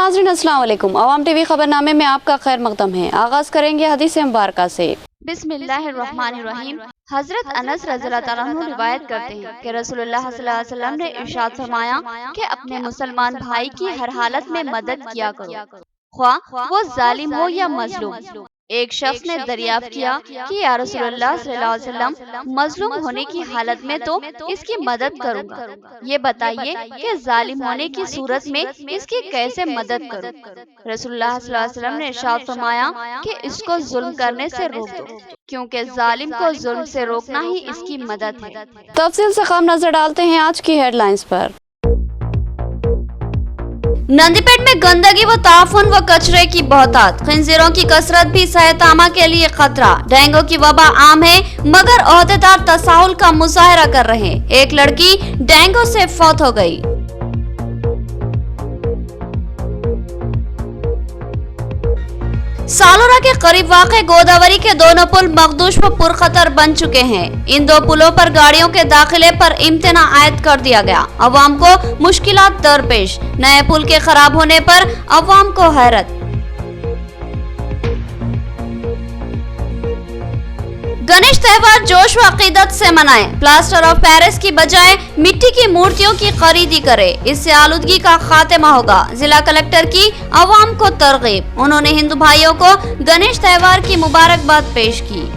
नाज़रीन अस्सलाम वालेकुम। अवाम टीवी खबरनामे में आपका खैर मकदम है। आगाज करेंगे हदीस मुबारका से। बिस्मिल्लाहिर्रहमानिर्रहीम। हजरत अनस रज़ियल्लाहु तआला अन्हु रिवायत करते हैं कि रसूलुल्लाह सल्लल्लाहु अलैहि वसल्लम ने इरशाद फरमाया कि अपने मुसलमान भाई की हर हालत में मदद किया करो, ख्वाह वो जालिम हो या मजलूम। एक शख्स ने दरियाफ्त किया कि या रसूलुल्लाह सल्लल्लाहु अलैहि वसल्लम, मजलूम होने की हालत में तो इसकी मदद करूंगा, ये बताइए कि जालिम होने की सूरत में इसकी कैसे मदद करूं। रसूलुल्लाह सल्लल्लाहु अलैहि वसल्लम ने इरशाद फरमाया कि इसको जुल्म करने से रोक दो, क्योंकि जालिम को जुल्म से रोकना ही इसकी मदद है। तफसील से खाम नजर डालते हैं आज की हेडलाइंस पर। नंदीपेट में गंदगी व ताफुन व कचरे की बहुतात, खंजीरों की कसरत भी सेहत-आमा के लिए खतरा। डेंगू की वबा आम है मगर ओहदेदार तसाहुल का मुजाहरा कर रहे। एक लड़की डेंगू से फौत हो गई। सालोरा के करीब वाक़े गोदावरी के दोनों पुल मखदूश व पुरखतर बन चुके हैं। इन दो पुलों पर गाड़ियों के दाखिले पर इम्तना आयद कर दिया गया। अवाम को मुश्किलात दरपेश। नए पुल के खराब होने पर अवाम को हैरत। गणेश त्योहार जोश व अकीदत से मनाएं। प्लास्टर ऑफ पेरिस की बजाय मिट्टी की मूर्तियों की खरीदी करें, इससे आलूदगी का खात्मा होगा। जिला कलेक्टर की अवाम को तरगीब। उन्होंने हिंदू भाइयों को गणेश त्योहार की मुबारकबाद पेश की।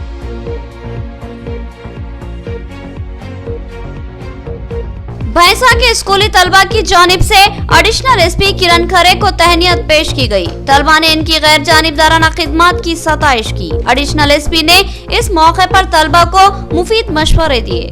भैंसा के स्कूली तलबा की जानिब से एडिशनल एसपी किरण खरे को तहनीत पेश की गई। तलबा ने इनकी गैर जानिबदाराना खिदमत की सताइश की। एडिशनल एसपी ने इस मौके पर तलबा को मुफीद मशवरे दिए।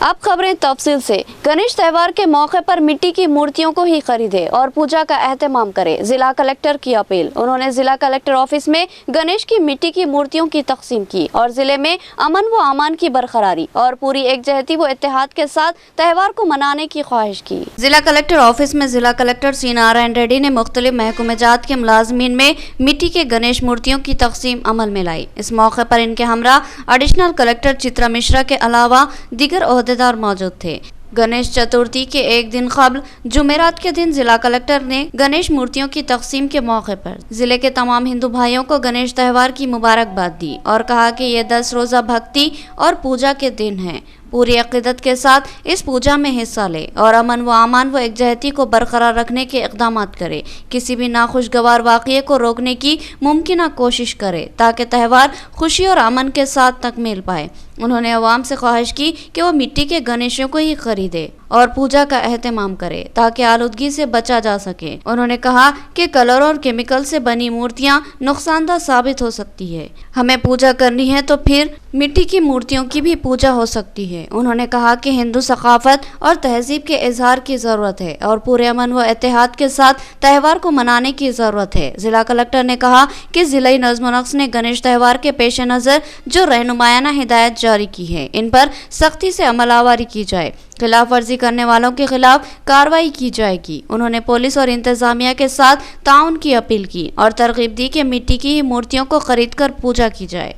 अब खबरें तफसील से। गणेश त्योहार के मौके पर मिट्टी की मूर्तियों को ही खरीदे और पूजा का एहतमाम करे, जिला कलेक्टर की अपील। उन्होंने जिला कलेक्टर ऑफिस में गणेश की मिट्टी की मूर्तियों की तकसीम की और जिले में अमन व अमान की बरकरारी और पूरी एकजहती व इत्तेहाद के साथ त्योहार को मनाने की ख्वाहिश की। जिला कलेक्टर ऑफिस में जिला कलेक्टर सी नारायण रेड्डी ने मुख्तलिफ महकूमजात के मुलाजमीन में मिट्टी के गणेश मूर्तियों की तकसीम अमल में लाई। इस मौके पर इनके हमरा एडिशनल कलेक्टर चित्रा मिश्रा के अलावा दीगर ओहदेदार मौजूद थे। गणेश चतुर्थी के एक दिन कबल जुमेरात के दिन जिला कलेक्टर ने गणेश मूर्तियों की तकसीम के मौके पर जिले के तमाम हिंदू भाइयों को गणेश त्योहार की मुबारकबाद दी और कहा कि ये 10 रोजा भक्ति और पूजा के दिन हैं। पूरी अकीदत के साथ इस पूजा में हिस्सा ले और अमन व अमान व एकजहती को बरकरार रखने के इक़दाम करे। किसी भी नाखुशगवार वाक़ये को रोकने की मुमकिन कोशिश करे ताकि त्यौहार खुशी और अमन के साथ तकमील पाए। उन्होंने अवाम से ख्वाहिश की कि वो मिट्टी के गणेशों को ही खरीदे और पूजा का एहतमाम करे ताकि आलूदगी से बचा जा सके। उन्होंने कहा कि कलर और केमिकल से बनी मूर्तियां नुकसानदा साबित हो सकती है। हमें पूजा करनी है तो फिर मिट्टी की मूर्तियों की भी पूजा हो सकती है। उन्होंने कहा कि हिंदू सकाफत और तहजीब के इजहार की ज़रूरत है और पूरे अमन व इत्तेहाद के साथ त्यौहार को मनाने की ज़रूरत है। जिला कलेक्टर ने कहा कि ज़िला नज़्म-ओ-नक्श ने गणेश त्यौहार के पेश नज़र जो रहनुमायाना हिदायत जारी की है, इन पर सख्ती से अमलावरी की जाए। खिलाफ वर्जी करने वालों के खिलाफ कार्रवाई की जाएगी। उन्होंने पुलिस और इंतजामिया के साथ ताउन की अपील की और तरगीब दी कि मिट्टी की ही मूर्तियों को खरीद कर पूजा की जाए।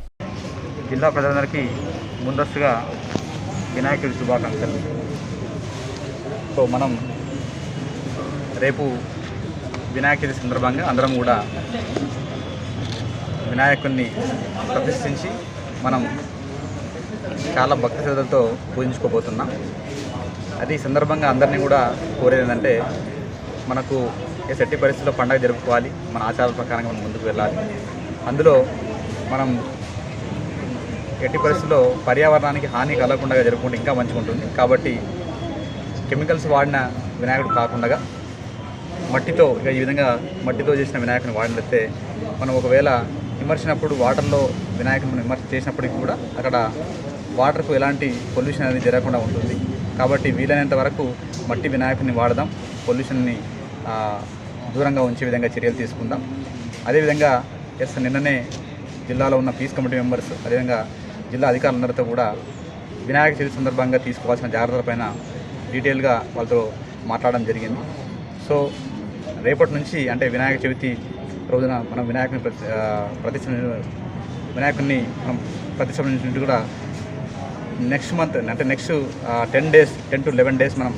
जिला ప్రజలందరికీ ముందస్తుగా వినాయకుడి శుభాకాంక్షలు। సో మనం రేపు వినాయకుడి సందర్భంగా అందరం కూడా వినాయకుడిని ప్రతిష్ఠించి మనం చాలా భక్తి శ్రద్ధలతో పూజించుకోబోతున్నాం। అది సందర్భంగా అందరినీ కూడా కోరేది ఏంటంటే మనకు ఎట్టి పరిస్థితుల్లో పండుగ జరుపుకోవాలి, మన ఆచారాల ప్రకారంగా మనం ముందుకు వెళ్ళాలి। అందులో మనం ఎట్టి పరిస్థితుల్లో పర్యావరణానికి హాని కలగకుండా జరుపుకుంటే ఇంకా మంచిగా ఉంటుంది। కాబట్టి కెమికల్స్ వాడిన వినాయకుడు కాకుండా మట్టితో ఈ విధంగా మట్టితో చేసిన వినాయకుని వాడినట్లయితే మనం ఒకవేళ విమర్శినప్పుడు వాటర్లో వినాయకుని మనం విమర్శ చేసినప్పటికీ కూడా అక్కడ వాటర్కు ఎలాంటి పొల్యూషన్ అనేది జరగకుండా ఉంటుంది। కాబట్టి వీలైనంత వరకు మట్టి వినాయకుని వాడదాం, పొల్యూషన్ని దూరంగా ఉంచే విధంగా చర్యలు తీసుకుందాం। అదేవిధంగా నిన్ననే జిల్లాలో ఉన్న పీస్ కమిటీ మెంబర్స్ అదేవిధంగా జిల్లా అధికారులందరితో కూడా వినాయక చవితి సందర్భంగా తీసుకోవాల్సిన జాగ్రత్తలపైన డీటెయిల్గా వాళ్ళతో మాట్లాడడం జరిగింది। సో రేపటి నుంచి అంటే వినాయక చవితి రోజున మనం వినాయకుని ప్రతిష్ఠించినట్టు కూడా నెక్స్ట్ మంత్ అంటే నెక్స్ట్ 10 to 11 days మనం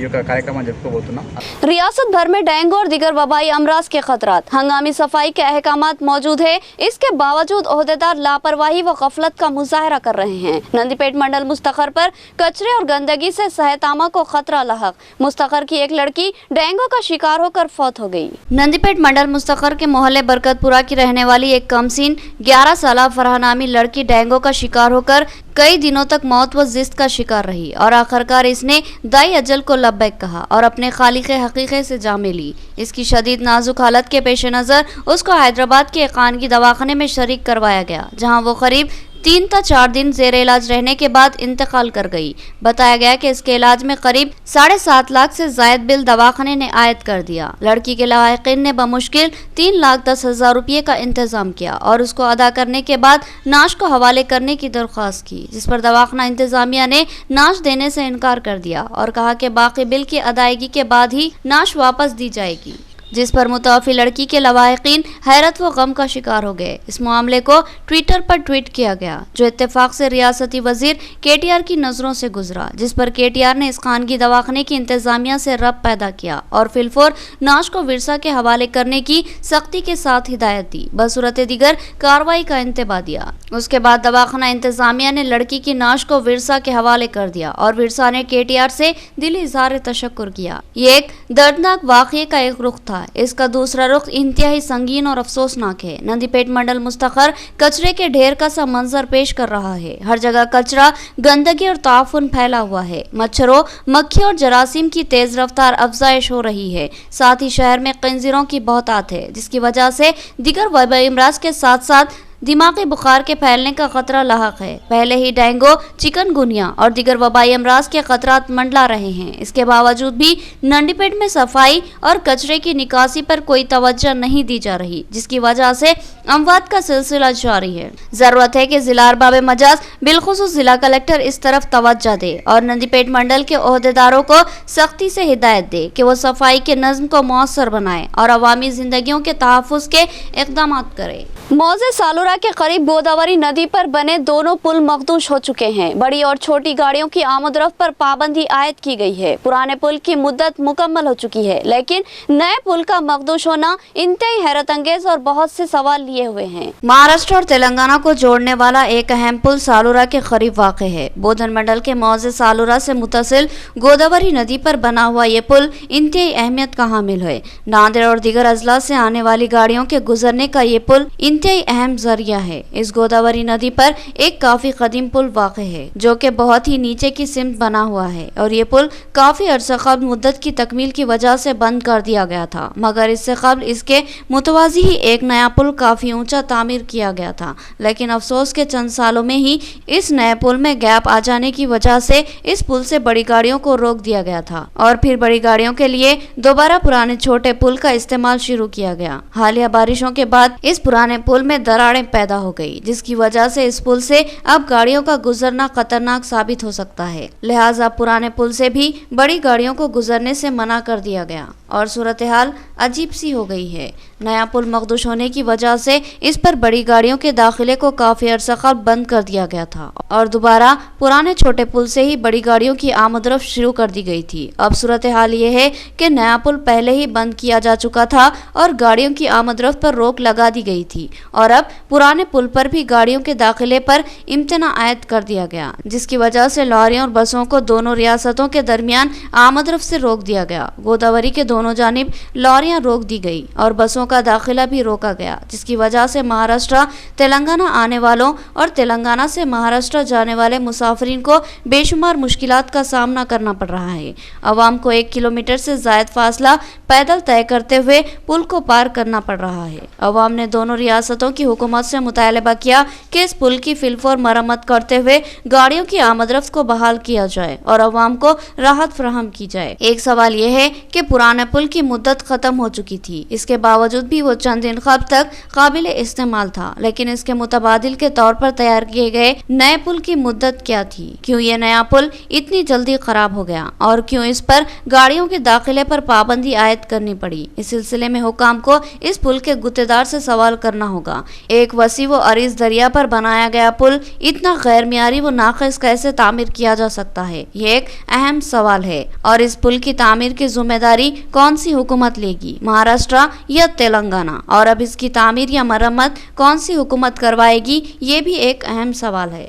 ఈ యొక్క కార్యక్రమాన్ని జరుపుకోబోతున్నాం. रियासत भर में डेंगू और दीगर वबाई अमराज के खतरात, हंगामी सफाई के अहकामात मौजूद है. इसके बावजूद ओहदेदार लापरवाही व गफलत का मुजाहरा कर रहे हैं. नंदीपेट मंडल मुस्तखर पर कचरे और गंदगी से सहेतामा को खतरा लाहक. मुस्तखर की एक लड़की डेंगू का शिकार होकर फौत हो गई. नंदीपेट मंडल मुस्तखर के मोहल्ले बरकतपुरा की रहने वाली एक कमसीन 11 साला फरहा नामी लड़की डेंगू का शिकार होकर कई दिनों तक मौत व जिस्त का शिकार रही और आखिरकार इसने दाई अजल को लब्बैक कहा और अपने खालिक़े हकीक़े से जामे ली. इसकी शदीद नाजुक हालत के पेश नज़र उसको हैदराबाद के एक खानगी दवाखाने में शरीक करवाया गया, जहां वो करीब 3 से 4 दिन जेर इलाज रहने के बाद इंतकाल कर गई. बताया गया कि इसके इलाज में करीब 7.5 लाख से जायद बिल दवाखाने ने आयद कर दिया. लड़की के लवाहिकीन ने बमुश्किल 3,10,000 रुपये का इंतजाम किया और उसको अदा करने के बाद नाश को हवाले करने की दरख्वास्त की, जिस पर दवाखाना इंतजामिया ने नाश देने से इनकार कर दिया और कहा कि बाकी बिल की अदायगी के बाद ही नाश वापस दी जाएगी, जिस पर मुतवफ़ी लड़की के लवाहिकीन हैरत व गम का शिकार हो गए. इस मामले को ट्विटर पर ट्वीट किया गया, जो इत्तेफाक से रियासती वजीर KTR की नज़रों से गुजरा, जिस पर KTR ने इस खानगी दवाखाने की इंतजामिया से रब पैदा किया और फिलफौर नाश को विरसा के हवाले करने की सख्ती के साथ हिदायत दी, बसूरत दीगर कार्रवाई का इंतबा दिया. उसके बाद दवाखाना इंतजामिया ने लड़की की नाश को विरसा के हवाले कर दिया और विरसा ने KTR से दिली इज़हार तशक्कुर किया. ये एक दर्दनाक वाक़ये का एक रुख था. इसका दूसरा रुख इंतहाई संगीन और अफसोसनाक है. नंदीपेट मंडल मुस्तखर कचरे के ढेर का सा मंजर पेश कर रहा है. हर जगह कचरा, गंदगी और ताफुन फैला हुआ है. मच्छरों, मक्खी और जरासीम की तेज रफ्तार अफजाइश हो रही है. साथ ही शहर में खंजीरों की बहुतात है, जिसकी वजह से दीगर वबाई अमराज के साथ साथ दिमागी बुखार के फैलने का खतरा लाहक है. पहले ही डेंगू, चिकनगुनिया और दीगर वबाई अमराज के खतरात मंडला रहे हैं. इसके बावजूद भी नंदीपेट में सफाई और कचरे की निकासी पर कोई तवज्जो नहीं दी जा रही, जिसकी वजह से अमवात का सिलसिला जारी है. जरूरत है कि जिला अरबाब मजाज बिलखुसूस जिला कलेक्टर इस तरफ तवज्जो दे और नंदीपेट मंडल के ओहदेदारों को सख्ती से हिदायत दे कि वो सफाई के नज़्म को मौसर बनाए और अवामी जिंदगियों के तहफ़्फ़ुज़ के इक़दाम करे. मौजे सालुरा के करीब गोदावरी नदी पर बने दोनों पुल मखदूश हो चुके हैं. बड़ी और छोटी गाड़ियों की आमद-रफ्त पर पाबंदी आयद की गई है. पुराने पुल की मुद्दत मुकम्मल हो चुकी है, लेकिन नए पुल का मखदूश होना इंतहाई हैरत अंगेज और बहुत से सवाल लिए हुए हैं. महाराष्ट्र और तेलंगाना को जोड़ने वाला एक अहम पुल सालुरा के करीब वाक़ है. बोधन मंडल के मौजे सालुरा से मुतसिल गोदावरी नदी पर बना हुआ ये पुल इंतहाई अहमियत का हामिल है. नांदेड़ और दीगर अजला से आने वाली गाड़ियों के गुजरने का ये पुल इंतहाई अहम जरिया है. इस गोदावरी नदी पर एक काफी कदीम पुल वाक़ है, जो कि बहुत ही नीचे की सिमत बना हुआ है और ये पुल काफी अरसा कबल मुद्दत की तकमील की वजह से बंद कर दिया गया था, मगर इससे कबल इसके मुतवाज़ी ही एक नया पुल काफी ऊंचा तामीर किया गया था. लेकिन अफसोस के चंद सालों में ही इस नए पुल में गैप आ जाने की वजह से इस पुल से बड़ी गाड़ियों को रोक दिया गया था और फिर बड़ी गाड़ियों के लिए दोबारा पुराने छोटे पुल का इस्तेमाल शुरू किया गया. हालिया बारिशों के बाद इस पुराने पुल में दरारें पैदा हो गई, जिसकी वजह से इस पुल से अब गाड़ियों का गुजरना खतरनाक साबित हो सकता है. लिहाजा पुराने पुल से भी बड़ी गाड़ियों को गुजरने से मना कर दिया गया और सूरत हाल अजीब सी हो गई है. नया पुल मखदूश होने की वजह से इस पर बड़ी गाड़ियों के दाखिले को काफी अरसा कबल बंद कर दिया गया था और दोबारा पुराने छोटे पुल से ही बड़ी गाड़ियों की आमद-रफ्त शुरू कर दी गई थी. अब सूरत हाल ये है कि नया पुल पहले ही बंद किया जा चुका था और गाड़ियों की आमद-रफ्त पर रोक लगा दी गई थी और अब पुराने पुल पर भी गाड़ियों के दाखिले पर इम्तना आयद कर दिया गया, जिसकी वजह से लॉरियों और बसों को दोनों रियासतों के दरमियान आमद-रफ्त से रोक दिया गया. गोदावरी के दोनों जानिब लॉरियां रोक दी गई और बसों का दाखिला भी रोका गया, जिसकी वजह से महाराष्ट्र तेलंगाना आने वालों और तेलंगाना से महाराष्ट्र जाने वाले मुसाफिरीन को बेशुमार मुश्किलात का सामना करना पड़ रहा है. अवाम को 1 किलोमीटर से ज़ायद फासला पैदल तय करते हुए पुल को पार करना पड़ रहा है. अवाम ने दोनों रियासतों की हुकूमत से मुतालबा किया कि इस पुल की फिलफौर मरम्मत करते हुए गाड़ियों की आमद-रफ्त को बहाल किया जाए और अवाम को राहत फराहम की जाए. एक सवाल यह है कि पुराने पुल की मुद्दत ख़त्म हो चुकी थी। इसके बावजूद भी वो चंद दिन कबल तक काबिल इस्तेमाल था, लेकिन इसके मुतबादिल के तौर पर तैयार किए गए नए पुल की मुद्दत क्या थी? क्यों ये नया पुल इतनी जल्दी खराब हो गया और क्यों इस पर गाड़ियों के दाखिले पर पाबंदी आयद करनी पड़ी? इस सिलसिले में हुकाम को इस पुल के गुत्तेदार से सवाल करना होगा। एक वसी व अरीज दरिया पर बनाया गया पुल इतना गैर मियारी व नाक़िस कैसे तामीर किया जा सकता है? ये एक अहम सवाल है। और इस पुल की तामीर की जिम्मेदारी कौन सी हुकूमत लेगी, महाराष्ट्र या तेलंगाना? और अब इसकी तामीर या मरम्मत कौन सी हुकूमत करवाएगी, ये भी एक अहम सवाल है।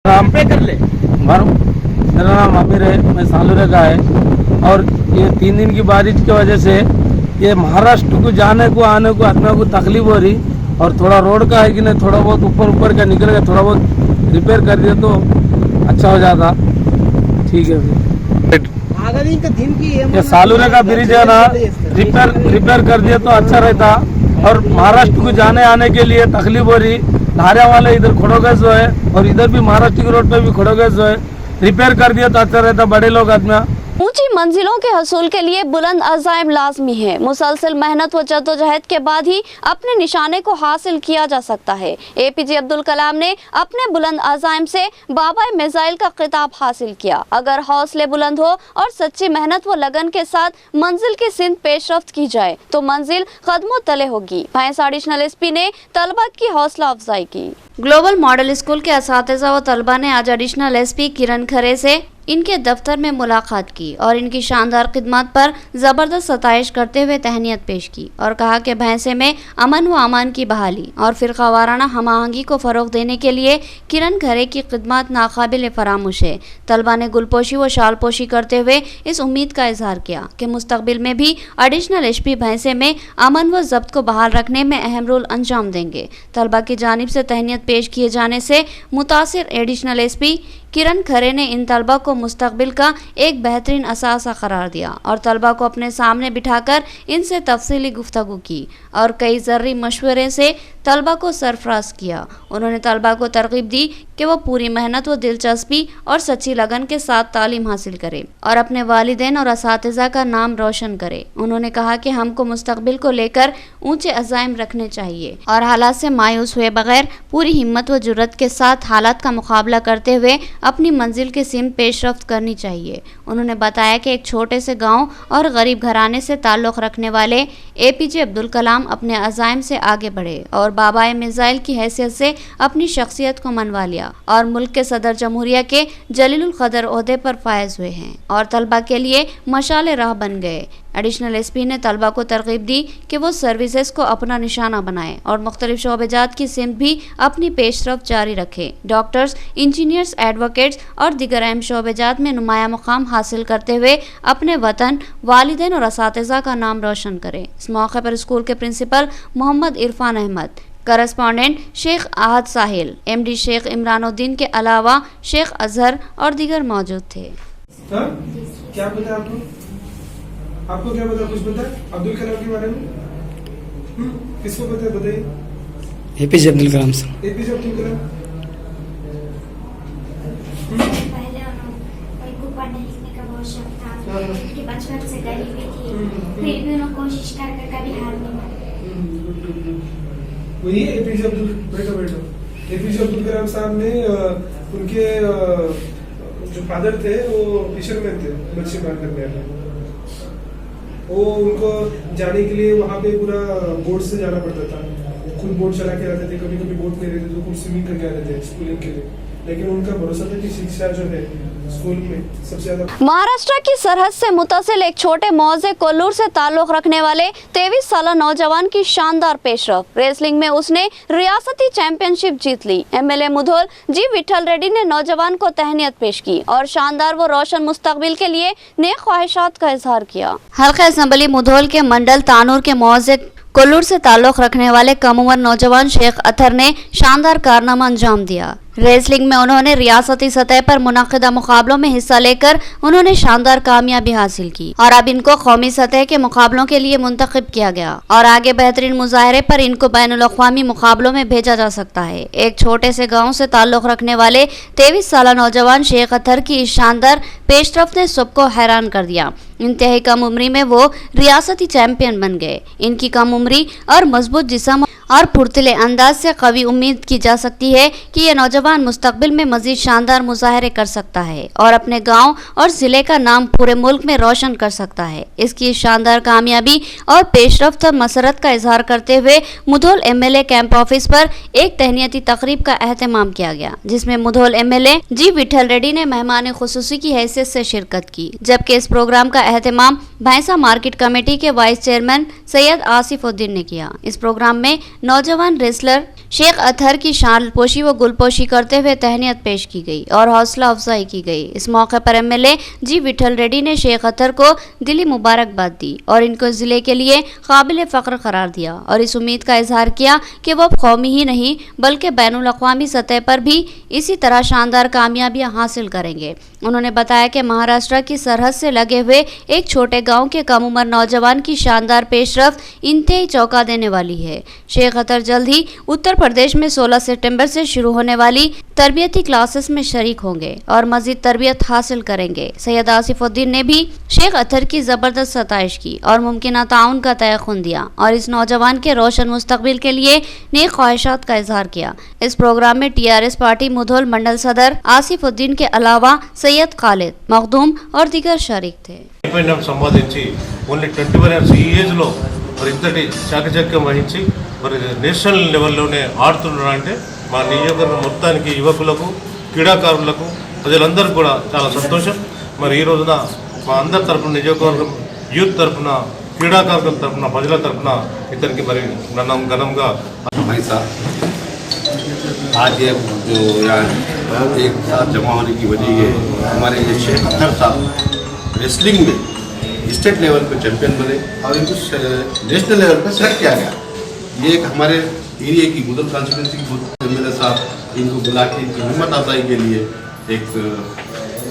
नाम पे कर ले। मेरा नाम आमिर है, मैं सालुरे का है। और ये 3 दिन की बारिश की वजह से ये महाराष्ट्र को जाने को आने को आदमी को तकलीफ हो रही। और थोड़ा रोड का है कि नहीं, थोड़ा बहुत ऊपर का निकल गया, थोड़ा बहुत रिपेयर कर दिया तो अच्छा हो जाता। ठीक है ये सालुरे का ब्रिज है ना, रिपेयर कर दिया तो अच्छा रहता। और महाराष्ट्र को जाने आने के लिए तकलीफ हो रही। धारिया वाले इधर खड़ोगज जो है और इधर भी महाराष्ट्र की रोड पे भी खड़ोगज जो है, रिपेयर कर दिया तो अच्छा रहता। बड़े लोग आदमी ऊंची मंजिलों के हसूल के लिए बुलंद अज़ाइम लाजमी है। मुसलसल मेहनत व जद्दोजहद के बाद ही अपने निशाने को हासिल किया जा सकता है। APJ अब्दुल कलाम ने अपने बुलंद अज़ाइम से बाबाए मिसाइल का खिताब हासिल किया। अगर हौसले बुलंद हो और सच्ची मेहनत व लगन के साथ मंजिल की सिंध पेशरफ्त की जाए तो मंजिल कदमों तले होगी। भैंसा एडिशनल SP ने तलबा की हौसला अफजाई की। ग्लोबल मॉडल स्कूल के असातिज़ा व तलबा ने आज एडिशनल SP किरण खरे से इनके दफ्तर में मुलाकात की और इनकी शानदार खिदमत पर ज़बरदस्त सताइश करते हुए तहनीत पेश की और कहा कि भैंसे में अमन व अमान की बहाली और फ़िरका वाराना हम आहंगी को फ़रोग़ देने के लिए किरण खरे की खिदमत नाकाबिल फरामोश है। तलबा ने गुलपोशी व शालपोशी करते हुए इस उम्मीद का इजहार किया कि मुस्तकबिल में भी एडिशनल SP भैंसे में अमन व ज़ब्त को बहाल रखने में अहम रोल अंजाम देंगे। तलबा की जानिब से तहनीत पेश किए जाने से मुतासिर एडिशनल SP किरण खरे ने इन तलबा को मुस्तकबिल का एक बेहतरीन असासा करार दिया और तलबा को अपने सामने बिठाकर इनसे तफसीली गुफ्तगू की और कई ज़र्री मशवरे से तलबा को सरफराज किया। उन्होंने तलबा को तरगीब दी कि वो पूरी मेहनत व दिलचस्पी और सच्ची लगन के साथ तालीम हासिल करे और अपने वालिदैन और असातिज़ा का नाम रोशन करे। उन्होंने कहा कि हमको मुस्तकबिल को लेकर ऊंचे अज़ाइम रखने चाहिए और हालात से मायूस हुए बगैर पूरी हिम्मत व जुर्रत के साथ हालात का मुकाबला करते हुए अपनी मंजिल की सिमत पेशरफ्त करनी चाहिए। उन्होंने बताया कि एक छोटे से गांव और गरीब घराने से ताल्लुक़ रखने वाले APJ अब्दुल कलाम अपने अज़ाइम से आगे बढ़े और बाबाए मिसाइल की हैसियत से अपनी शख्सियत को मनवा लिया और मुल्क के सदर जमहूरिया के जलीलुल क़दर ओहदे पर फायज हुए हैं और तलबा के लिए मशाल राह बन गए। एडिशनल SP ने तलबा को तरगीब दी कि वो सर्विसेज को अपना निशाना बनाए और मुख्तलिफ शोबेजात की सिमत भी अपनी पेशरफ्त जारी रखे। डॉक्टर्स, इंजीनियर्स, एडवोकेट्स और दिगर अहम शोबेजात में नुमाया मुकाम हासिल करते हुए अपने वतन, वालिदैन और असातिज़ा का नाम रोशन करें। इस मौके पर स्कूल के प्रिंसिपल मोहम्मद इरफान अहमद, करस्पॉन्डेंट शेख आहद साहिल, MD शेख इमरानुद्दीन के अलावा शेख अजहर और दिगर मौजूद थे। क्या पता आपको क्या पता? कुछ पता है अब्दुल कलाम के बारे में? किसको पता है बताइए। APJ Abdul Kalam sir. APJ Abdul Kalam पहले उनको पढ़ने लिखने का बहुत शौक था, उनकी बचपन से गरीबी थी, फिर भी उन्होंने कोशिश कर कभी हार नहीं मानी। वही APJ अब्दुल बैठो APJ अब्दुल कलाम साहब ने उनके जो फादर थे वो फिशरमैन थे, मच्छी मार करने वाले। वो उनको जाने के लिए वहाँ पे पूरा बोट से जाना पड़ता था। खुद बोट चला के आते थे, कभी कभी बोट नहीं रहते तो खुद स्विमिंग करके आते थे स्कूलिंग के लिए। लेकिन उनका भरोसा था कि शिक्षा जो है स्कूल में सबसे ज्यादा। महाराष्ट्र की सरहद से मुतसिल एक छोटे मौजे कोल्लूर से ताल्लुक़ रखने वाले 23 साला नौजवान की शानदार पेशरफ्त। रेसलिंग में उसने रियासती चैंपियनशिप जीत ली। MLA मुधोल जी विठल रेड्डी ने नौजवान को तहनीत पेश की और शानदार व रोशन मुस्तकबिल के लिए नेक ख्वाहिशात का इजहार किया। हल्का असम्बली मुधोल के मंडल तानूर के मौजे कोल्लूर से ताल्लुक़ रखने वाले कम उम्र नौजवान शेख अतर ने शानदार कारनामा अंजाम दिया। रेसलिंग में उन्होंने रियासती सतह पर मुनक्किदा मुकाबलों में हिस्सा लेकर उन्होंने शानदार कामयाबी हासिल की और अब इनको कौमी सतह के मुकाबलों के लिए मुंतखब किया गया और आगे बेहतरीन मुजाहरे पर इनको बैनुल अक़वामी मुकाबलों में भेजा जा सकता है। एक छोटे से गांव से ताल्लुक़ रखने वाले 23 साल नौजवान शेख अतहर की इस शानदार पेशरफ्त ने सबको हैरान कर दिया। इंतहाई कम उम्री में वो रियासती चैंपियन बन गए। इनकी कम उम्री और मजबूत जिस्म और फुर्तीले अंदाज से कवी उम्मीद की जा सकती है कि ये नौजवान मुस्तकबिल में मजीद शानदार मुजाहरे कर सकता है और अपने गांव और जिले का नाम पूरे मुल्क में रोशन कर सकता है। इसकी शानदार कामयाबी और पेशरफ्त और मसरत का इजहार करते हुए मुधोल MLA कैंप ऑफिस पर एक तहनीती तकरीब का एहतमाम किया गया, जिसमें मुधोल MLA जी विठल रेड्डी ने मेहमान खुसूसी की हैसियत से शिरकत की, जबकि इस प्रोग्राम का एहतमाम भैंसा मार्केट कमेटी के वाइस चेयरमैन सैयद आसिफुद्दीन ने किया। इस प्रोग्राम में नौजवान रेसलर शेख अतहर की शान पोशी व गुलपोशी करते हुए तहनीत पेश की गई और हौसला अफजाई की गई। इस मौके पर MLA जी विठल रेड्डी ने शेख अतहर को दिली मुबारकबाद दी और इनको जिले के लिए काबिल फ़ख्र करार दिया और इस उम्मीद का इजहार किया कि वो कौमी ही नहीं बल्कि बैनुल अक़वामी सतह पर भी इसी तरह शानदार कामयाबियां हासिल करेंगे। उन्होंने बताया कि महाराष्ट्र की सरहद से लगे हुए एक छोटे गांव के कम उम्र नौजवान की शानदार पेशरफ्त इंतहाई चौंका देने वाली है। शेख अतहर जल्द ही उत्तर प्रदेश में 16 सितंबर से शुरू होने वाली तरबियती क्लासेस में शरीक होंगे और मजीद तरबियत हासिल करेंगे। सैयद आसिफुद्दीन ने भी शेख अतहर की जबरदस्त सताइश की और मुमकिन ताउन का तयक़ुन दिया और इस नौजवान के रोशन मुस्तकबिल के लिए नेक ख्वाहिशात का इजहार किया। इस प्रोग्राम में TRS पार्टी मुधोल मंडल सदर आसिफुद्दीन के अलावा सैयद खालिद मखदूम और दीगर शरीक थे। సంపాదించి ఓన్లీ 21 ఇయర్స్ ఈ ఏజ్లో మరి ఇంతటి చాకచక్యం వహించి మరి నేషనల్ లెవెల్లోనే ఆడుతున్నారంటే మా నియోజకవర్గం మొత్తానికి యువకులకు క్రీడాకారులకు ప్రజలందరూ కూడా చాలా సంతోషం। మరి ఈ రోజున మా అందరి తరపున నియోజకవర్గం యూత్ తరపున క్రీడాకారుల తరపున ప్రజల తరపున ఇతనికి మరి ఘనంగా आज ये जो एक साथ जमा होने की वजह ये हमारे ये शेख अतहर साहब रेसलिंग में स्टेट लेवल पे चैंपियन बने और इनको नेशनल लेवल पे सेलेक्ट किया गया। ये एक हमारे एरिया की मुदल कॉन्स्टिट्यूंसी की MLA साहब इनको बुला के इनकी हिम्मत अफजाई के लिए एक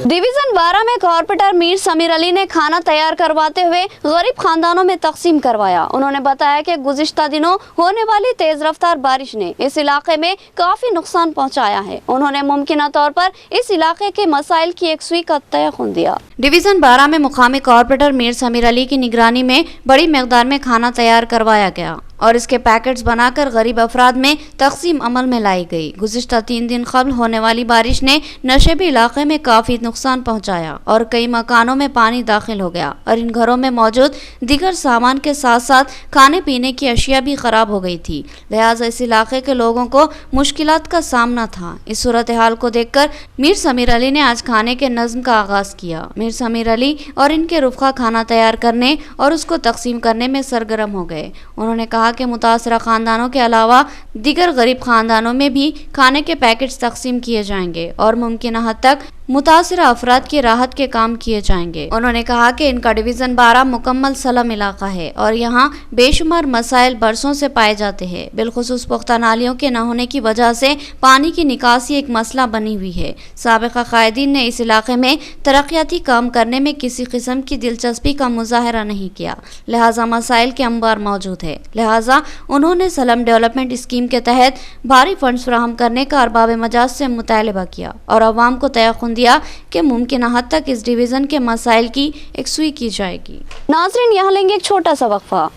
डिवीजन 12 में कॉर्पोरेटर मीर समीर अली ने खाना तैयार करवाते हुए गरीब खानदानों में तकसीम करवाया। उन्होंने बताया कि गुज़िश्ता दिनों होने वाली तेज रफ्तार बारिश ने इस इलाके में काफी नुकसान पहुंचाया है। उन्होंने मुमकिन तौर पर इस इलाके के मसाइल की यकसुई का तयक़ुन दिया। डिवीजन 12 में मुकामी कॉर्पोरेटर मीर समीर अली की निगरानी में बड़ी मकदार में खाना तैयार करवाया गया और इसके पैकेट्स बनाकर गरीब अफराद में तकसीम अमल में लाई गई। गुज़िश्ता 3 दिन कबल होने वाली बारिश ने नशेबी इलाके में काफ़ी नुकसान पहुंचाया और कई मकानों में पानी दाखिल हो गया और इन घरों में मौजूद दीगर सामान के साथ साथ खाने पीने की अशिया भी ख़राब हो गई थी। लिहाजा इस इलाके के लोगों को मुश्किलात का सामना था। इस सूरत हाल को देखकर मीर समीर अली ने आज खाने के नज़्म का आगाज़ किया। मीर समीर अली और इनके रुफ़ा खाना तैयार करने और उसको तकसीम करने में सरगर्म हो गए। उन्होंने कहा कि मुतासरा खानदानों के अलावा दीगर गरीब खानदानों में भी खाने के पैकेट्स तकसीम किए जाएंगे और मुमकिन हद तक मुतासरा अफराद की राहत के काम किए जाएंगे। उन्होंने कहा कि इनका डिवीज़न 12 मुकम्मल सलम इलाका है और यहाँ बेशुमार मसाइल बरसों से पाए जाते हैं। बिलखुसूस पुख्ता नालियों के न होने की वजह से पानी की निकासी एक मसला बनी हुई है। साबिक़ा कायदीन ने इस इलाके में तरक्याती काम करने में किसी किस्म की दिलचस्पी का मुजाहरा नहीं किया, लिहाजा मसाइल के अंबार मौजूद है। लिहाजा उन्होंने सलम डेवलपमेंट स्कीम के तहत भारी फंड्स फराहम करने का अरबाब मजाज से मुतालबा किया और अवाम को तयक़ुन दिया कि मुमकिन हद तक इस डिवीज़न के मसाइल की यकसुई की जाएगी। नाज़रीन, यहाँ लेंगे एक छोटा सा वक्फा।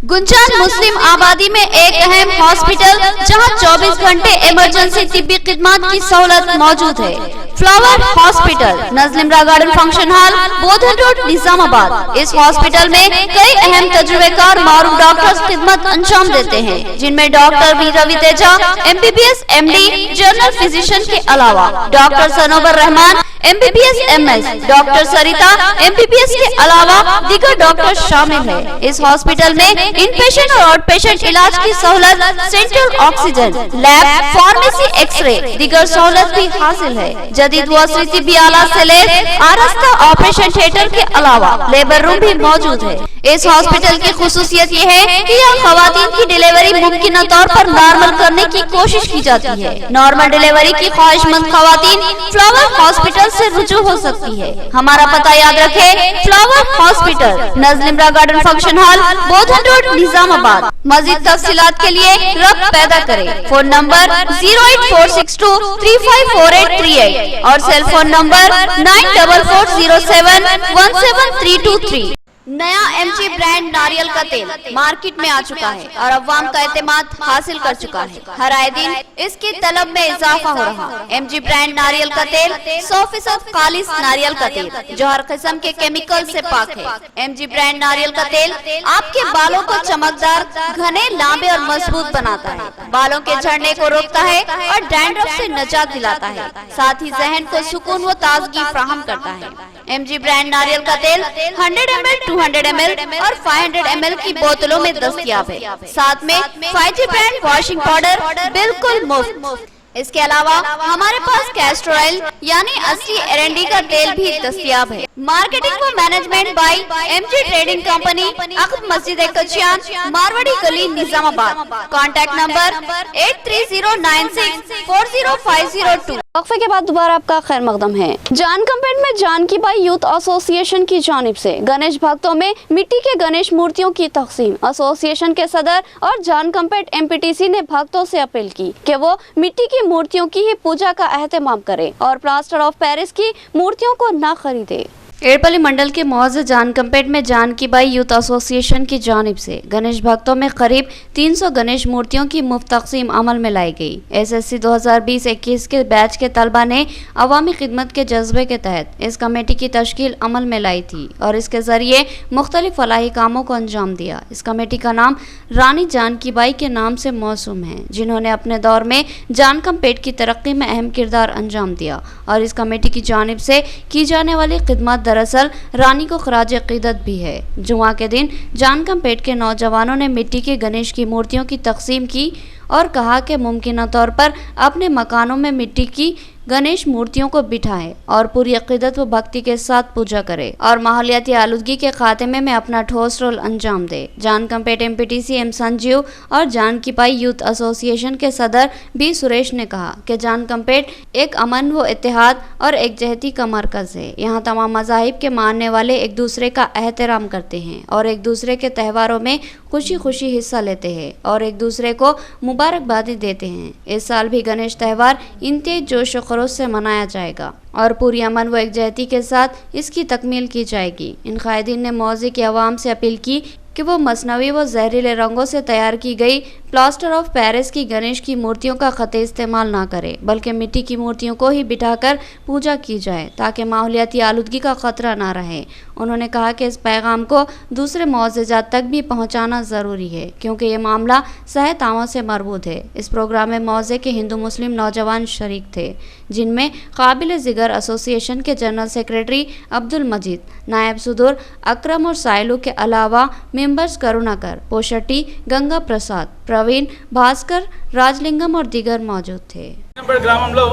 गुंजान मुस्लिम आबादी में एक अहम हॉस्पिटल जहां 24 घंटे इमरजेंसी तिब्बी खिदमत की सहूलत मौजूद है। फ्लावर हॉस्पिटल, नज़लिमरा garden function hall, Bodhan road, Nizamabad. इस हॉस्पिटल में कई अहम तजुर्बेकार मारूफ डॉक्टर्स खिदमत अंजाम देते हैं, जिनमें doctor V Ravi Teja MBBS MD general physician के अलावा doctor Sanobar Rahman MBBS MS, doctor Sarita MBBS के अलावा दीगर डॉक्टर शामिल है। इस हॉस्पिटल में इन पेशेंट और आउट पेशेंट इलाज की सहूलत, central oxygen, lab, pharmacy, X-ray, दीगर सहूलत भी हासिल है। जदीद वस्त्री भी आला से ले आरास्ता ऑपरेशन थिएटर के अलावा लेबर रूम भी मौजूद है। इस हॉस्पिटल की खुसूसियत ये है कि यहाँ खवातीन की डिलीवरी मुमकिन तौर पर नॉर्मल करने की कोशिश की जाती है। नॉर्मल डिलीवरी की ख्वाहिशमंद खवातीन फ्लावर हॉस्पिटल से रुजू हो सकती है। हमारा पता याद रखे, फ्लावर हॉस्पिटल, नजलिमरा garden function hall, Bodhan road, Nizamabad. मजीद तफसीलात के लिए रब्त पैदा करें। फोन नंबर 08462354838 और सेल फोन नंबर 9440717323। नया MG ब्रांड नारियल का तेल मार्केट में आ चुका है और अवाम का एतमाद हासिल कर चुका है। हर आए दिन इसकी तलब में इजाफा हो रहा है। MG ब्रांड नारियल का तेल 100% खालिस नारियल का तेल जो हर किस्म के केमिकल से पाक है। MG ब्रांड नारियल का तेल आपके बालों को चमकदार, घने, लांबे और मजबूत बनाता है, बालों के झड़ने को रोकता है और डैंड्रफ से निजात दिलाता है, साथ ही जहन को सुकून व ताजगी फराहम करता है। MG ब्रांड नारियल का तेल 100 ml, 200 ml और 500 ml की बोतलों में दस्तयाब है। साथ में 5G ब्रांड वॉशिंग पाउडर बिल्कुल मुफ्त। इसके अलावा हमारे पास कैस्टर ऑयल यानी असली एरंडी का तेल भी दस्तयाब है। मार्केटिंग व management by MG trading company, अकब मस्जिद कचियान, मारवाड़ी गली, निजामाबाद। Contact number 8309640502। वक्फे के बाद दोबारा आपका खैर मकदम है। जानकमपेट में जानकी बाई यूथ एसोसिएशन की जानिब से गणेश भक्तों में मिट्टी के गणेश मूर्तियों की तकसीम। एसोसिएशन के सदर और जानकमपेट MPTC ने भक्तों से अपील की कि वो मिट्टी की मूर्तियों की ही पूजा का एहतमाम करें और प्लास्टर ऑफ पेरिस की मूर्तियों को न खरीदे। एड़पल्ली मंडल के मौजूद जानकमपेट में जानकी बाई यूथ एसोसिएशन की जानिब से गणेश भक्तों में करीब 300 गणेश मूर्तियों की मुफ्त तकसीम अमल में लाई गई। SSC 2020-21 के बैच के तलबा ने अवामी खिदमत के जज्बे के तहत इस कमेटी की तश्कील अमल में लाई थी और इसके जरिए मुख्तलिफ फलाही कामों को अंजाम दिया। इस कमेटी का नाम रानी जानकी बाई के नाम से मौसूम है, जिन्होंने अपने दौर में जानकमपेट की तरक्की में अहम किरदार अंजाम दिया और इस कमेटी की जानिब से की जाने वाली खिदमत दरअसल रानी को खराज अकीदत भी है। जुमा के दिन जानकमपेट के नौजवानों ने मिट्टी के गणेश की मूर्तियों की तकसीम की और कहा कि मुमकिन तौर पर अपने मकानों में मिट्टी की गणेश मूर्तियों को बिठाएं और पूरी अकीदत व भक्ति के साथ पूजा करें और माहौलियाती आलूदगी के खात्मे में अपना ठोस रोल अंजाम दे। जानकमपेट MPTC M संजीव और जानकी बाई यूथ एसोसिएशन के सदर B सुरेश ने कहा कि जानकमपेट एक अमन व इत्तेहाद और एकजहती का मरकज है। यहाँ तमाम मज़ाहिब के मानने वाले एक दूसरे का एहतराम करते हैं और एक दूसरे के त्योहारों में खुशी खुशी हिस्सा लेते हैं और एक दूसरे को मुबारकबादी देते हैं। इस साल भी गणेश त्यौहार इंतहाई जोश खरोश से मनाया जाएगा और पूरी अमन व एकजहती के साथ इसकी तकमील की जाएगी। इन कायदीन ने मौज़े की आवाम से अपील की कि वो मसनवी व जहरीले रंगों से तैयार की गई प्लास्टर ऑफ पेरिस की गणेश की मूर्तियों का ख़त इस्तेमाल ना करे, बल्कि मिट्टी की मूर्तियों को ही बिठाकर पूजा की जाए ताकि माहौलियाती आलूदगी का ख़तरा ना रहे। उन्होंने कहा कि इस पैगाम को दूसरे मुअज़्ज़िज़ात तक भी पहुँचाना ज़रूरी है क्योंकि ये मामला सेहत आमों से मरबूत है। इस प्रोग्राम में मौज़े के हिंदू मुस्लिम नौजवान शरीक थे, जिनमें काबिल ज़िक्र एसोसिएशन के जनरल सेक्रेटरी अब्दुल मजीद, नायब सदर अकरम और साइलू के अलावा मेंबर्स करुणाकर, पोशट्टी, गंगा प्रसाद, प्रवीण, भास्कर, राजलिंगम और दीगर मौजूद थे। గ్రామంలో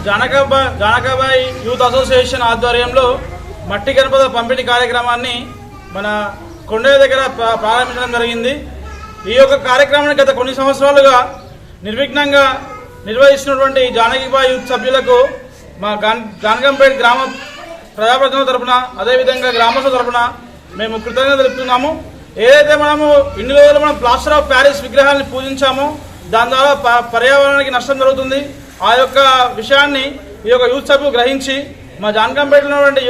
జానకాబాయి యూత్ అసోసియేషన్ ఆధ్వర్యంలో మట్టి గణపతుల పంపిణీ కార్యక్రమాన్ని మన కొండయ్య దగ్గర ప్రారంభించడం జరిగింది। ఈ యొక్క కార్యక్రమాన్ని గత కొన్ని సంవత్సరాలుగా నిర్విఘ్నంగా నిర్వహిస్తున్నటువంటి జానకాబాయి యూత్ సభ్యులకు మా జానకంపేట గ్రామ ప్రజాప్రతినిధుల తరపున అదేవిధంగా గ్రామస్తుల తరపున మేము కృతజ్ఞతలు తెలుపుతున్నాము। ఏదైతే మనము ఇన్ని రోజులు మనం ప్లాస్టర్ ఆఫ్ ప్యారిస్ విగ్రహాలను పూజించామో దాని ద్వారా పర్యావరణానికి నష్టం జరుగుతుంది। ఆ యొక్క విషయాన్ని ఈ యొక్క యూత్ సభ్యులు గ్రహించి మా జానకంపేటలో ఉన్నటువంటి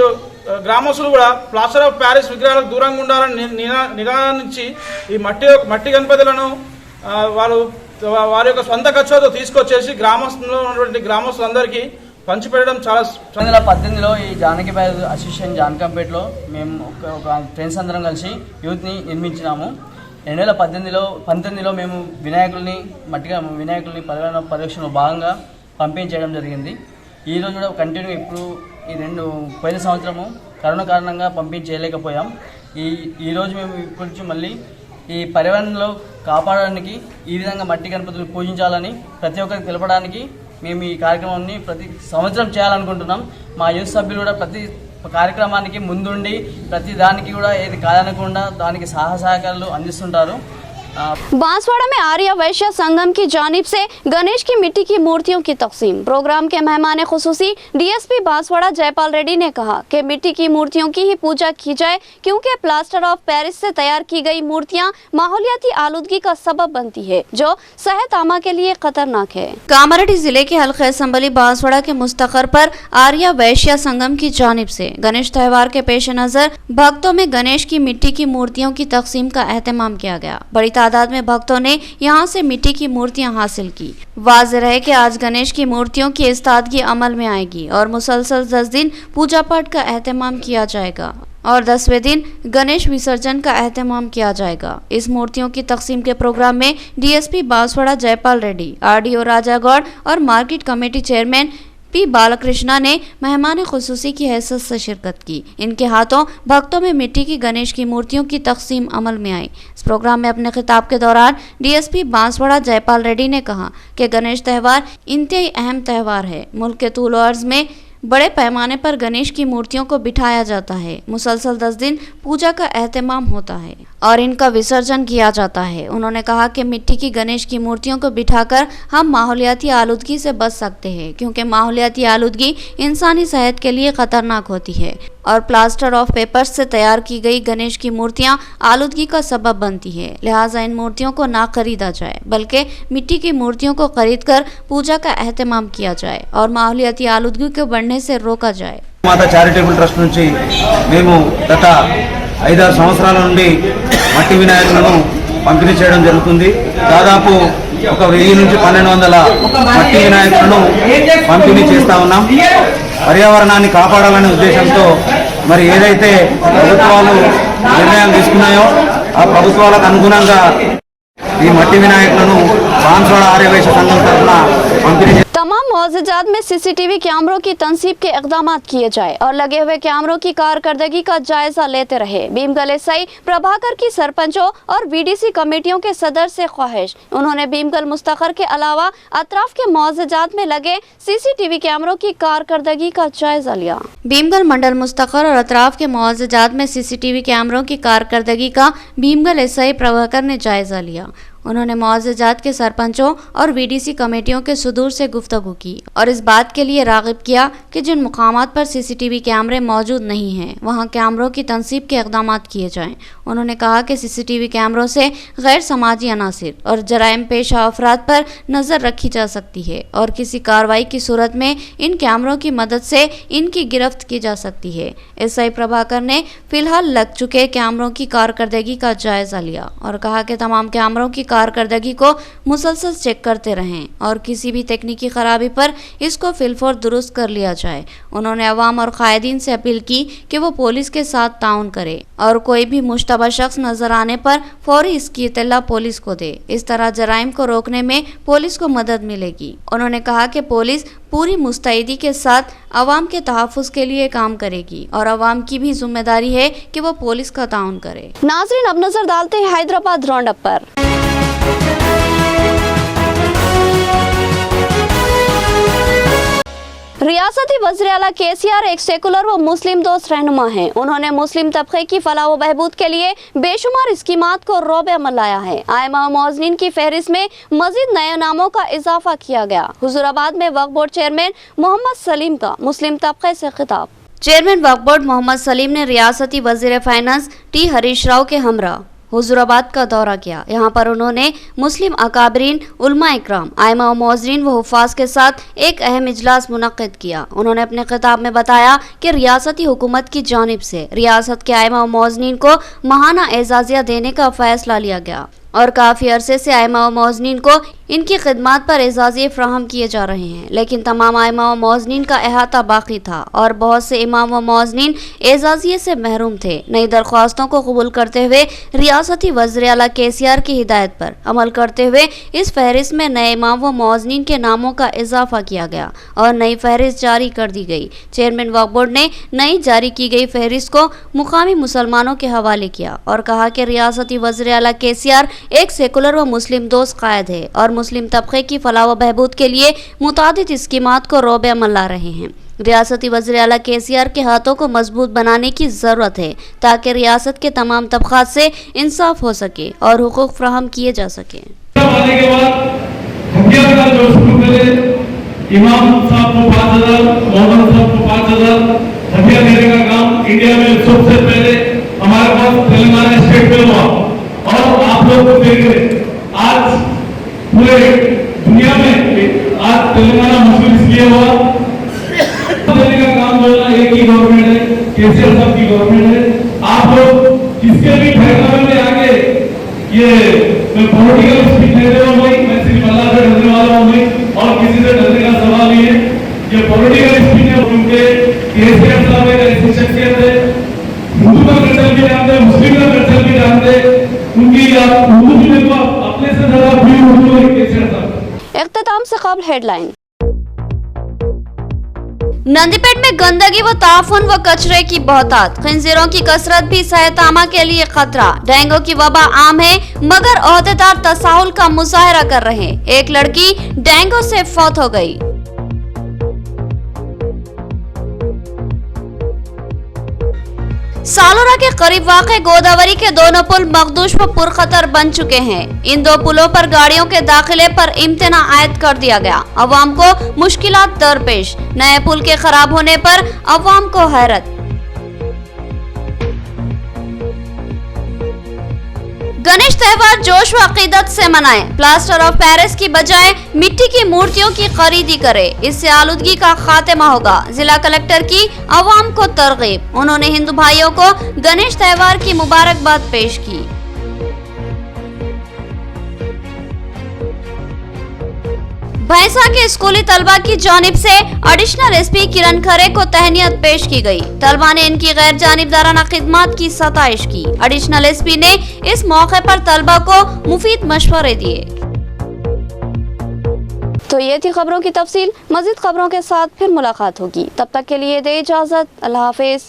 గ్రామస్తులు కూడా ప్లాస్టర్ ఆఫ్ ప్యారిస్ విగ్రహాలకు దూరంగా ఉండాలని నినాదించి ఈ మట్టి గణపతులను వారి యొక్క సొంత ఖర్చులతో తీసుకొచ్చేసి గ్రామస్తుల్లో ఉన్నటువంటి గ్రామస్తులందరికీ పంచిపెట్టడం చాలా 2018లో ఈ జానకిబాయి అసోసియేషన్ జానకంపేటలో మేము ఒక ఫ్రెండ్స్ అందరం కలిసి యూత్ని నిర్మించినాము। 2019లో మేము వినాయకుల్ని పర్యవేక్షణలో భాగంగా పంపిణీ చేయడం జరిగింది। ఈరోజు కూడా కంటిన్యూ ఇప్పుడు పోయిన సంవత్సరము కరోనా కారణంగా పంపిణీ చేయలేకపోయాం। ఈరోజు మేము ఇప్పటి నుంచి మళ్ళీ ఈ పర్యావరణంలో కాపాడడానికి ఈ విధంగా మట్టి గణపతులు పూజించాలని ప్రతి ఒక్కరికి తెలపడానికి మేము ఈ కార్యక్రమాన్ని ప్రతి సంవత్సరం చేయాలనుకుంటున్నాం। మా యూత్ సభ్యులు కూడా కార్యక్రమానికి ముందుండి ప్రతి దానికి కూడా ఏది కాదనకుండా దానికి సహకారాలు అందిస్తుంటారు. बांसवाड़ा में आर्य वैश्य संगम की जानिब से गणेश की मिट्टी की मूर्तियों की तकसीम। प्रोग्राम के मेहमान खुसूसी डीएसपी बांसवाड़ा जयपाल रेड्डी ने कहा कि मिट्टी की मूर्तियों की ही पूजा की जाए, क्योंकि प्लास्टर ऑफ पेरिस से तैयार की गई मूर्तियां माहौलियाती आलूदगी का सबब बनती है, जो सेहत आमा के लिए खतरनाक है। कामारेड्डी जिले के हल्का असम्बली बांसवाड़ा के मुस्तखर पर आर्य वैश्य संगम की जानिब से गणेश त्यौहार के पेश नजर भक्तों में गणेश की मिट्टी की मूर्तियों की तकसीम का एहतमाम किया गया। बड़ी तादाद में भक्तों ने यहां से मिट्टी की मूर्तियां हासिल की। वाज़ेह है कि आज गणेश की मूर्तियों की इस्तादगी अमल में आएगी और मुसलसल 10 दिन पूजा पाठ का एहतमाम किया जाएगा और 10वें दिन गणेश विसर्जन का एहतमाम किया जाएगा। इस मूर्तियों की तकसीम के प्रोग्राम में डीएसपी बांसवाड़ा जयपाल रेड्डी, आरडीओ राजा गौड़ और market committee chairman P Balkrishna ने मेहमान खुसूसी की हैसियत से शिरकत की। इनके हाथों भक्तों में मिट्टी की गणेश की मूर्तियों की तकसीम अमल में आई। इस प्रोग्राम में अपने खिताब के दौरान डीएसपी बांसवाड़ा जयपाल रेड्डी ने कहा कि गणेश त्यौहार इंतहाई अहम त्यौहार है। मुल्क के तूल अर्ज में बड़े पैमाने पर गणेश की मूर्तियों को बिठाया जाता है। मुसलसल 10 दिन पूजा का एहतमाम होता है और इनका विसर्जन किया जाता है। उन्होंने कहा कि मिट्टी की गणेश की मूर्तियों को बिठाकर हम माहौलियाती आलूदगी से बच सकते हैं, क्योंकि माहौलियाती आलूदगी इंसानी सेहत के लिए खतरनाक होती है और प्लास्टर ऑफ पेपर्स से तैयार की गई गणेश की मूर्तियां आलूदगी का सबब बनती है। लिहाजा इन मूर्तियों को ना खरीदा जाए, बल्कि मिट्टी की मूर्तियों को खरीद कर पूजा का एहतमाम किया जाए और माहौलियाती आलूदगी को बढ़ने से रोका जाए। మాతా చారిటబుల్ ట్రస్ట్ నుంచి మేము గత 5-6 సంవత్సరాల నుండి మట్టి వినాయకులను పంపిణీ చేయడం జరుగుతుంది. దాదాపు ఒక 1000 నుంచి 1200 మట్టి వినాయకులను పంపిణీ చేస్తా ఉన్నాం. పర్యావరణాన్ని కాపాడాలనే ఉద్దేశంతో మరి ఏదైతే ప్రభుత్వాలు నిర్ణయాలు తీసుకున్నాయో ఆ ప్రభుత్వాలకు అనుగుణంగా ఈ మట్టి వినాయకులను బాన్స్వాడ ఆర్యవైశ్య సంఘం తరఫున పంపిణీ तमाम मुआवजात में सीसीटीवी कैमरों की तनसीब के इक़दाम किए जाए और लगे हुए कैमरों की कारकर्दगी का जायजा लेते रहे। भीमगल एसआई प्रभाकर की सरपंचों और वीडीसी कमेटियों के सदर से ख्वाहिश। उन्होंने भीमगल मुस्तखर के अलावा अतराफ के मुआवजात में लगे सीसीटीवी कैमरों की कारकर्दगी का जायजा लिया। भीमगल मंडल मुस्तखर और अतराफ के मुआवजात में सीसीटीवी कैमरों की कारकर्दगी का भीमगल एसआई प्रभाकर ने जायजा लिया। उन्होंने मुआवजात के सरपंचों और वीडीसी कमेटियों के सुदूर से गुफ्तगू की और इस बात के लिए राग़िब किया कि जिन मुकामात पर सीसीटीवी कैमरे मौजूद नहीं हैं, वहां कैमरों की तनसीब के इक़दाम किए जाएं। उन्होंने कहा कि सीसीटीवी कैमरों से गैर समाजी अनासिर और जराइम पेशा अफराद पर नज़र रखी जा सकती है और किसी कार्रवाई की सूरत में इन कैमरों की मदद से इनकी गिरफ्त की जा सकती है। एसआई प्रभाकर ने फिलहाल लग चुके कैमरों की कारकर्दगी का जायजा लिया और कहा कि तमाम कैमरों की कारकर्दगी को मुसलसल चेक करते रहें और किसी भी तकनीकी खराबी पर इसको फिलफौर दुरुस्त कर लिया जाए। उन्होंने अवाम और कायदीन से अपील की कि वो पुलिस के साथ ताउन करे और कोई भी मुश्तबा शख्स नजर आने पर फौरी इसकी इत्तला पुलिस को दे। इस तरह जराइम को रोकने में पुलिस को मदद मिलेगी। उन्होंने कहा कि पुलिस पूरी मुस्तैदी के साथ अवाम के तहफ़्फ़ुज़ के लिए काम करेगी और अवाम की भी जिम्मेदारी है कि वो पुलिस का ताउन करे। नाज़रीन, अब नजर डालते हैं हैदराबाद राउंडअप पर। रियासती वज़ीर-ए-आला केसीआर एक सेकुलर व मुस्लिम दोस्त रहनुमा हैं। उन्होंने मुस्लिम तबके की फलाह व बहबूद के लिए बेशुमार स्कीमात को रोबे अमल लाया है। आइमा व मुअज़्ज़िनीन की फहरिस्त में मजीद नए नामों का इजाफा किया गया। हुजूराबाद में वक्फ बोर्ड चेयरमैन मोहम्मद सलीम का मुस्लिम तबके से खिताब। चेयरमैन वक्फ बोर्ड मोहम्मद सलीम ने रियासती वज़ीर फाइनेंस टी हरीश राव के हमरा हुजूराबाद का दौरा किया। यहाँ पर उन्होंने मुस्लिम अकाबरीन, उलमा इकराम, आइमा व मुअज़्ज़िनीन व हुफ़ाज़ के साथ एक अहम इजलास मुनक़्क़िद किया। उन्होंने अपने खिताब में बताया कि रियासती हुकूमत की जानिब से रियासत के आइमा व मुअज़्ज़िनीन को माहाना एजाज़िया देने का फ़ैसला लिया गया और काफ़ी अरसे से आइमा व मुअज़्ज़िनीन को इनकी खिदमत पर एजाज़िये फ़राहम किए जा रहे हैं, लेकिन तमाम आइमा व मुअज़्ज़िनीन का अहाता बाकी था और बहुत से इमाम व मुअज़्ज़िनीन एजाज़िये से महरूम थे। नई दरख्वास्तों को कबूल करते हुए रियासती वज़ीर-ए-आला केसीआर की हिदायत पर अमल करते हुए इस फहरिस्त में नए इमाम व मुअज़्ज़िनीन के नामों का इजाफा किया गया और नई फहरिस्त जारी कर दी गई। चेयरमैन वक्फ बोर्ड ने नई जारी की गई फहरिस्त को मुकामी मुसलमानों के हवाले किया और कहा कि रियासती वज़ीर-ए-आला केसीआर एक सेकुलर व मुस्लिम दोस्त कायद है और मुस्लिम तबके की फलाह व बहबूद के लिए मुतादिद स्कीमात को रोबे अमल ला रहे हैं। रियासती वज़ीर आला KCR के हाथों को मजबूत बनाने की ज़रूरत है ताकि रियासत के तमाम तबक़ात से इंसाफ हो सके और हुकूक फराहम किए जा सकें। आने के बाद हथियार का जो शुरू करे, इमाम साहब को 5,000, मौलाना साहब को 5,000 हथियार देने का काम इंडिया में सबसे पहले हमारे पास तेलंगाना स्टेट में हुआ। और आप लोग को देख रहे आज पूरे दुनिया में आज तेलंगाना मशहूर इसलिए हुआ देने का काम जो है एक ही गवर्नमेंट है, KCR साहब की गवर्नमेंट है। आप लोग किसके भी फैसले में आगे ये मैं पॉलिटिकल स्पीच नहीं दे रहा हूँ भाई, मैं सिर्फ अल्लाह से डरने वाला हूँ भाई, और किसी से डरने का सवाल नहीं है। ये पॉलिटिकल स्पीच है क्योंकि KCR साहब एक ऐसी शख्सियत है, हिंदू का कल्चर भी जानते हैं, मुस्लिम का कल्चर भी जानते हैं, उनकी उर्दू भी अपने से ज्यादा प्योर उर्दू है KCR साहब। इख्तिताम से कबल हेडलाइन। नंदीपेट में गंदगी व ताफुन व कचरे की बहुतात, खंजीरों की कसरत भी सेहत-आमा के लिए खतरा। डेंगू की वबा आम है मगर ओहदेदार तसाहुल का मुजाहरा कर रहे हैं। एक लड़की डेंगू से फौत हो गई। सालोरा के करीब वाक़े गोदावरी के दोनों पुल मखदूश व पुरखतर बन चुके हैं। इन दो पुलों पर गाड़ियों के दाखिले पर इम्तना आयद कर दिया गया। अवाम को मुश्किलात दरपेश। नए पुल के खराब होने पर अवाम को हैरत। गणेश त्योहार जोश व अकीदत से मनाएं। प्लास्टर ऑफ पेरिस की बजाय मिट्टी की मूर्तियों की खरीदी करें, इससे आलूदगी का खात्मा होगा। जिला कलेक्टर की अवाम को तरगीब। उन्होंने हिंदू भाइयों को गणेश त्योहार की मुबारकबाद पेश की। भैंसा के स्कूली तलबा की जानिब से एडिशनल SP किरण खरे को तहनीत पेश की गई। तलबा ने इनकी गैर जानिबदाराना खिदमत की सताइश की। एडिशनल SP ने इस मौके पर तलबा को मुफीद मशवरे दिए। तो ये थी खबरों की तफसील। मज़ीद खबरों के साथ फिर मुलाकात होगी, तब तक के लिए दे इजाज़त। अल्लाह हाफिज़।